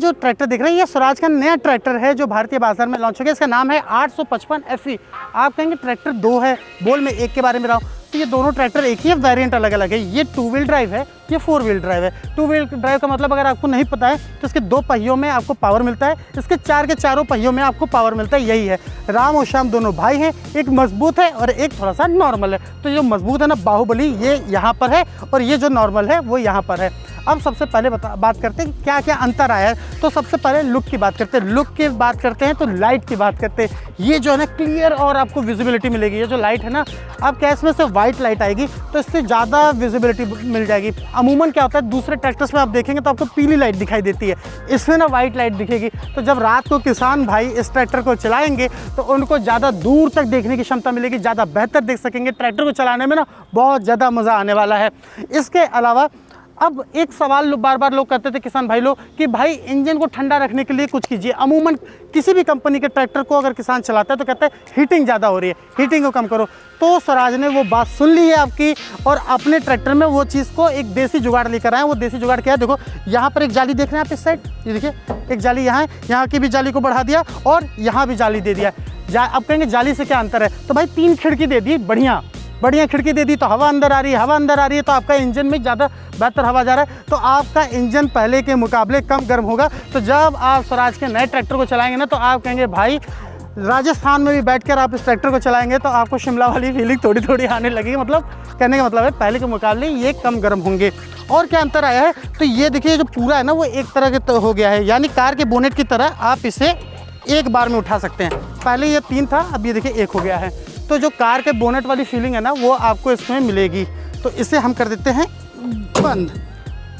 जो ट्रैक्टर देख रहे हैं ये स्वराज का नया ट्रैक्टर है जो भारतीय बाजार में लॉन्च हो गया। इसका नाम है 855 FE। आप कहेंगे ट्रैक्टर दो है, बोल मैं एक के बारे में रहा हूँ, तो ये दोनों ट्रैक्टर एक ही है, वेरिएंट अलग अलग है। ये 2 व्हील ड्राइव है, ये 4 व्हील ड्राइव है। 2 व्हील ड्राइव का मतलब अगर आपको नहीं पता है तो इसके 2 पहियों में आपको पावर मिलता है, इसके 4 के चारों पहियों में आपको पावर मिलता है। यही है, राम और श्याम दोनों भाई हैं, एक मजबूत है और एक थोड़ा सा नॉर्मल है। तो जो मजबूत है ना बाहुबली, ये यहाँ पर है और ये जो नॉर्मल है वो यहाँ पर है। अब सबसे पहले बात करते हैं क्या क्या अंतर आया है। तो सबसे पहले लुक की बात करते हैं, लुक की बात करते हैं तो लाइट की बात करते हैं। ये जो है ना क्लियर और आपको विजिबिलिटी मिलेगी। ये जो लाइट है ना, आप क्या इसमें से वाइट लाइट आएगी तो इससे ज़्यादा विजिबिलिटी मिल जाएगी। अमूमन क्या होता है दूसरे ट्रैक्टर्स में आप देखेंगे तो आपको पीली लाइट दिखाई देती है, इसमें ना वाइट लाइट दिखेगी। तो जब रात को किसान भाई इस ट्रैक्टर को चलाएंगे तो उनको ज़्यादा दूर तक देखने की क्षमता मिलेगी, ज़्यादा बेहतर देख सकेंगे। ट्रैक्टर को चलाने में ना बहुत ज़्यादा मज़ा आने वाला है। इसके अलावा अब एक सवाल बार बार लोग करते थे किसान भाई लोग कि भाई इंजन को ठंडा रखने के लिए कुछ कीजिए। अमूमन किसी भी कंपनी के ट्रैक्टर को अगर किसान चलाता है तो कहता है हीटिंग ज़्यादा हो रही है, हीटिंग को कम करो। तो स्वराज ने वो बात सुन ली है आपकी और अपने ट्रैक्टर में वो चीज़ को एक देसी जुगाड़ लेकर आए। वो देसी जुगाड़ क्या है, देखो यहाँ पर एक जाली देख रहे हैं आप इस साइड, ये देखिए एक जाली यहाँ है, यहाँ की भी जाली को बढ़ा दिया और यहाँ भी जाली दे दिया। अब कहेंगे जाली से क्या अंतर है, तो भाई 3 खिड़की दे दी, बढ़िया खिड़की दे दी तो हवा अंदर आ रही है, तो आपका इंजन में ज़्यादा बेहतर हवा जा रहा है, तो आपका इंजन पहले के मुकाबले कम गर्म होगा। तो जब आप स्वराज के नए ट्रैक्टर को चलाएंगे ना तो आप कहेंगे भाई राजस्थान में भी बैठकर आप इस ट्रैक्टर को चलाएंगे तो आपको शिमला वाली फीलिंग थोड़ी थोड़ी आने लगेगी। मतलब कहने का मतलब है पहले के मुकाबले ये कम गर्म होंगे। और क्या अंतर आया है, तो ये देखिए जो पूरा है ना वो एक तरह के हो गया है, यानी कार के बोनेट की तरह आप इसे एक बार में उठा सकते हैं। पहले ये 3 था, अब ये देखिए 1 हो गया है। तो जो कार के बोनेट वाली फीलिंग है ना वो आपको इसमें मिलेगी। तो इसे हम कर देते हैं बंद।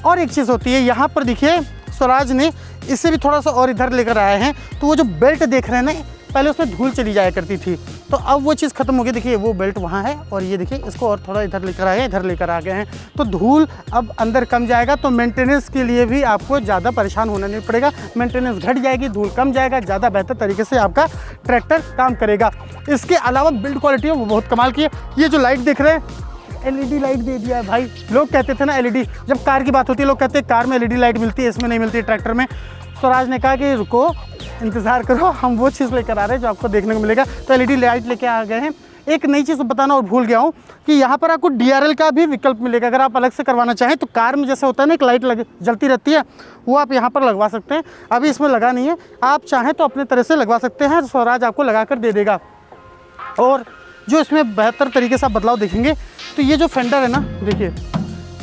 और एक चीज़ होती है यहाँ पर देखिए स्वराज ने इसे भी थोड़ा सा और इधर लेकर आए हैं। तो वो जो बेल्ट देख रहे हैं ना, पहले उसमें धूल चली जाया करती थी, तो अब वो चीज़ खत्म हो गई। देखिए वो बेल्ट वहाँ है और ये देखिए इसको और थोड़ा इधर लेकर आए हैं, इधर लेकर आ गए हैं। तो धूल अब अंदर कम जाएगा, तो मेंटेनेंस के लिए भी आपको ज़्यादा परेशान होना नहीं पड़ेगा। मेंटेनेंस घट जाएगी, धूल कम जाएगा, ज़्यादा बेहतर तरीके से आपका ट्रैक्टर काम करेगा। इसके अलावा बिल्ड क्वालिटी है वो बहुत कमाल की है। ये जो लाइट देख रहे हैं LED लाइट दे दिया है भाई। लोग कहते थे ना LED, जब कार की बात होती है लोग कहते हैं कार में LED लाइट मिलती है, इसमें नहीं मिलती है ट्रैक्टर में। स्वराज ने कहा कि रुको इंतज़ार करो, हम वो चीज़ लेकर आ रहे हैं जो आपको देखने को मिलेगा। तो LED लाइट लेके आ गए हैं। एक नई चीज़ बताना और भूल गया हूँ कि यहाँ पर आपको DRL का भी विकल्प मिलेगा। अगर आप अलग से करवाना चाहें तो कार में जैसे होता है ना एक लाइट जलती रहती है, वो आप यहाँ पर लगवा सकते हैं। अभी इसमें लगा नहीं है, आप चाहें तो अपने तरह से लगवा सकते हैं, स्वराज आपको लगा कर दे देगा। और जो इसमें बेहतर तरीके से आप बदलाव देखेंगे तो ये जो फेंडर है ना देखिए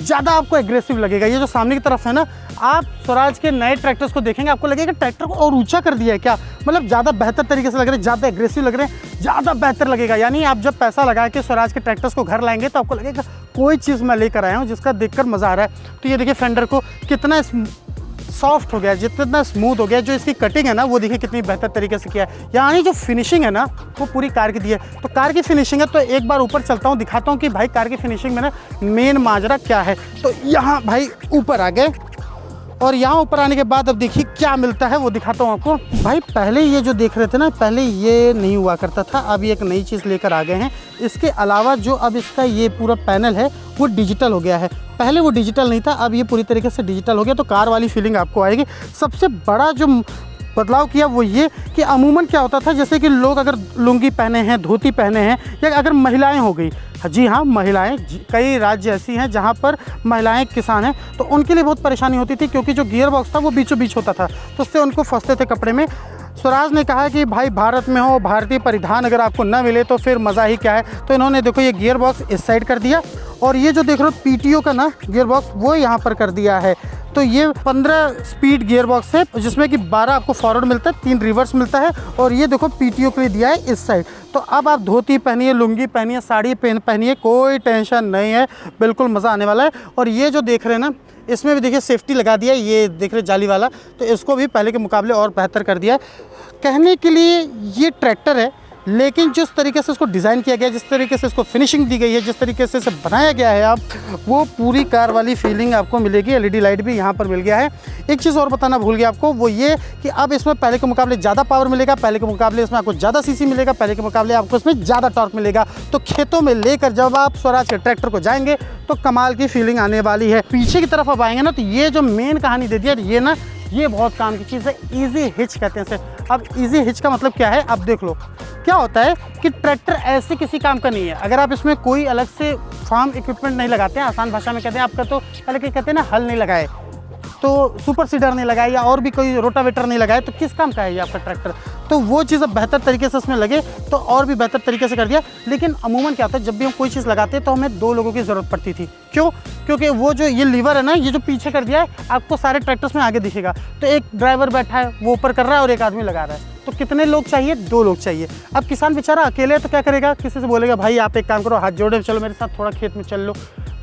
ज़्यादा आपको एग्रेसिव लगेगा। ये जो सामने की तरफ है ना, आप स्वराज के नए ट्रैक्टर्स को देखेंगे आपको लगेगा ट्रैक्टर को और ऊंचा कर दिया है क्या, मतलब ज़्यादा बेहतर तरीके से लग रहे हैं, ज़्यादा एग्रेसिव लग रहे हैं, ज़्यादा बेहतर लगेगा। यानी आप जब पैसा लगा के स्वराज के ट्रैक्टर्स को घर लाएंगे तो आपको लगेगा कोई चीज़ मैं लेकर आया हूँ जिसका देखकर मज़ा आ रहा है। तो ये देखिए फेंडर को कितना सॉफ्ट हो गया, जितना स्मूथ हो गया। जो इसकी कटिंग है ना वो देखिए कितनी बेहतर तरीके से किया है। यानी जो फिनिशिंग है ना वो पूरी कार की दी है। तो कार की फिनिशिंग है तो एक बार ऊपर चलता हूँ, दिखाता हूँ कि भाई कार की फिनिशिंग में ना मेन माजरा क्या है। तो यहाँ भाई ऊपर आ गए और यहाँ ऊपर आने के बाद अब देखिए क्या मिलता है वो दिखाता हूँ आपको। भाई पहले ये जो देख रहे थे ना, पहले ये नहीं हुआ करता था, अब ये एक नई चीज़ लेकर आ गए हैं। इसके अलावा जो अब इसका ये पूरा पैनल है वो डिजिटल हो गया है। पहले वो डिजिटल नहीं था, अब ये पूरी तरीके से डिजिटल हो गया, तो कार वाली फीलिंग आपको आएगी। सबसे बड़ा जो बदलाव किया वो ये कि अमूमन क्या होता था, जैसे कि लोग अगर लुंगी पहने हैं, धोती पहने हैं, या अगर महिलाएं हो गई, जी हाँ महिलाएं, कई राज्य ऐसी हैं जहाँ पर महिलाएं किसान हैं, तो उनके लिए बहुत परेशानी होती थी क्योंकि जो गियर बॉक्स था वो बीचों बीच होता था, तो उससे उनको फंसते थे कपड़े में। स्वराज ने कहा कि भाई भारत में हो, भारतीय परिधान अगर आपको न मिले तो फिर मज़ा ही क्या है। तो इन्होंने देखो ये गियर बॉक्स इस साइड कर दिया और ये जो देख रहे हो PTO का ना गियर बॉक्स वो यहाँ पर कर दिया है। तो ये 15 स्पीड गियर बॉक्स है जिसमें कि 12 आपको फॉरवर्ड मिलता है, 3 रिवर्स मिलता है, और ये देखो PTO के लिए दिया है इस साइड। तो अब आप धोती पहनिए, लुंगी पहनिए, साड़ी पहनिए, कोई टेंशन नहीं है, बिल्कुल मज़ा आने वाला है। और ये जो देख रहे हैं ना इसमें भी देखिए सेफ्टी लगा दिया है, ये देख रहे जाली वाला, तो इसको भी पहले के मुकाबले और बेहतर कर दिया है। कहने के लिए ये ट्रैक्टर है, लेकिन जिस तरीके से इसको डिज़ाइन किया गया, जिस तरीके से इसको फिनिशिंग दी गई है, जिस तरीके से इसे बनाया गया है, आप वो पूरी कार वाली फीलिंग आपको मिलेगी। LED लाइट भी यहाँ पर मिल गया है। एक चीज़ और बताना भूल गया आपको, वो ये कि अब इसमें पहले के मुकाबले ज़्यादा पावर मिलेगा, पहले के मुकाबले इसमें आपको ज़्यादा CC मिलेगा, पहले के मुकाबले आपको इसमें ज़्यादा टॉर्क मिलेगा। तो खेतों में लेकर जब आप स्वराज के ट्रैक्टर को जाएंगे तो कमाल की फीलिंग आने वाली है। पीछे की तरफ अब आएंगे ना तो ये जो मेन कहानी दे दी है, ये ना ये बहुत काम की चीज़ है, इजी हिच कहते हैं इसे। अब इजी हिच का मतलब क्या है, अब देख लो क्या होता है कि ट्रैक्टर ऐसे किसी काम का नहीं है अगर आप इसमें कोई अलग से फार्म इक्विपमेंट नहीं लगाते हैं। आसान भाषा में कहते हैं आपका, तो पहले क्या कहते हैं ना, हल नहीं लगाए तो सुपर सीडर नहीं लगाए या और भी कोई रोटावेटर नहीं लगाए तो किस काम का है ये आपका ट्रैक्टर। तो वो चीज़ अब बेहतर तरीके से इसमें लगे तो और भी बेहतर तरीके से कर दिया। लेकिन अमूमन क्या होता है, जब भी हम कोई चीज़ लगाते हैं तो हमें 2 लोगों की ज़रूरत पड़ती थी। क्यों? क्योंकि वो जो ये लीवर है ना, ये जो पीछे कर दिया है आपको सारे ट्रैक्टर्स में आगे दिखेगा। तो एक ड्राइवर बैठा है वो ऊपर कर रहा है और एक आदमी लगा रहा है, तो कितने लोग चाहिए? 2 लोग चाहिए। अब किसान बेचारा अकेले है तो क्या करेगा, किसी से बोलेगा भाई आप एक काम करो, हाथ जोड़े चलो मेरे साथ थोड़ा खेत में चल लो।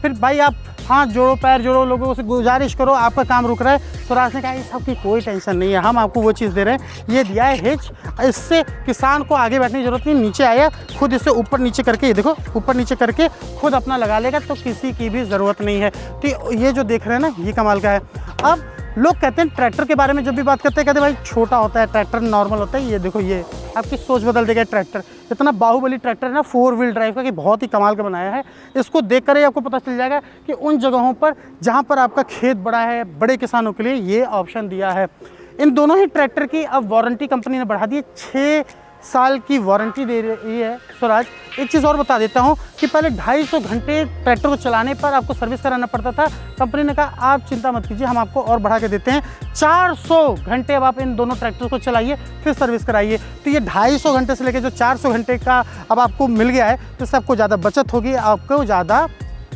फिर भाई आप हाथ जोड़ो, पैर जोड़ो, लोगों से गुजारिश करो, आपका काम रुक रहा है। स्वराज ने कहा इस सब की कोई टेंशन नहीं है, हम आपको वो चीज़ दे रहे हैं, ये दिया है हिच। इससे किसान को आगे बैठने की जरूरत नहीं, नीचे आया खुद इसे ऊपर नीचे करके, ये देखो ऊपर नीचे करके खुद अपना लगा लेगा, तो किसी की भी ज़रूरत नहीं है। तो ये जो देख रहे हैं ना, ये कमाल का है। अब लोग कहते हैं ट्रैक्टर के बारे में जब भी बात करते हैं, कहते हैं भाई छोटा होता है ट्रैक्टर, नॉर्मल होता है। ये देखो, ये आपकी सोच बदल देगा। ट्रैक्टर इतना बाहुबली ट्रैक्टर है ना 4 व्हील ड्राइव का, कि बहुत ही कमाल का बनाया है। इसको देखकर ही आपको पता चल जाएगा कि उन जगहों पर जहां पर आपका खेत बड़ा है, बड़े किसानों के लिए ये ऑप्शन दिया है। इन दोनों ही ट्रैक्टर की अब वारंटी कंपनी ने बढ़ा दी है, 6 साल की वारंटी दे रही है स्वराज। एक चीज़ और बता देता हूँ कि पहले 250 घंटे ट्रैक्टर को चलाने पर आपको सर्विस कराना पड़ता था। कंपनी ने कहा आप चिंता मत कीजिए, हम आपको और बढ़ा के देते हैं, 400 घंटे अब आप इन दोनों ट्रैक्टर को चलाइए फिर सर्विस कराइए। तो ये 250 घंटे से लेकर जो 400 घंटे का अब आपको मिल गया है, तो इससे आपको ज़्यादा बचत होगी, आपको ज़्यादा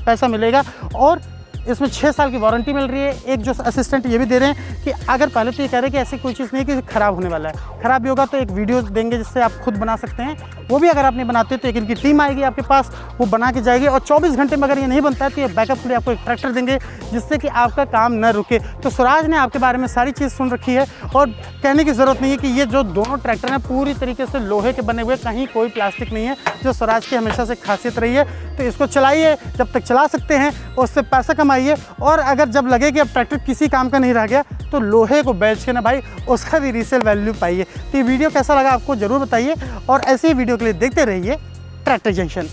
पैसा मिलेगा। और इसमें 6 साल की वारंटी मिल रही है। एक जो असिस्टेंट ये भी दे रहे हैं कि अगर पहले तो ये कह रहे हैं कि ऐसी कोई चीज़ नहीं है कि ख़राब होने वाला है, ख़राब भी होगा तो एक वीडियो देंगे जिससे आप खुद बना सकते हैं। वो भी अगर आप नहीं बनाते तो एक इनकी टीम आएगी आपके पास, वो बना के जाएगी। और 24 घंटे में अगर ये नहीं बनता है तो ये बैकअप के लिए आपको एक ट्रैक्टर देंगे जिससे कि आपका काम न रुके। तो स्वराज ने आपके बारे में सारी चीज़ सुन रखी है और कहने की ज़रूरत नहीं है कि ये जो दोनों ट्रैक्टर हैं पूरी तरीके से लोहे के बने हुए, कहीं कोई प्लास्टिक नहीं है, जो स्वराज की हमेशा से खासियत रही है। तो इसको चलाइए जब तक चला सकते हैं, उससे पैसा कमाइए। और अगर जब लगे कि अब ट्रैक्टर किसी काम का नहीं रह गया तो लोहे को बेच के ना भाई उसका भी रीसेल वैल्यू पाइए। तो ये वीडियो कैसा लगा आपको ज़रूर बताइए और ऐसे ही वीडियो के लिए देखते रहिए ट्रैक्टर जंक्शन।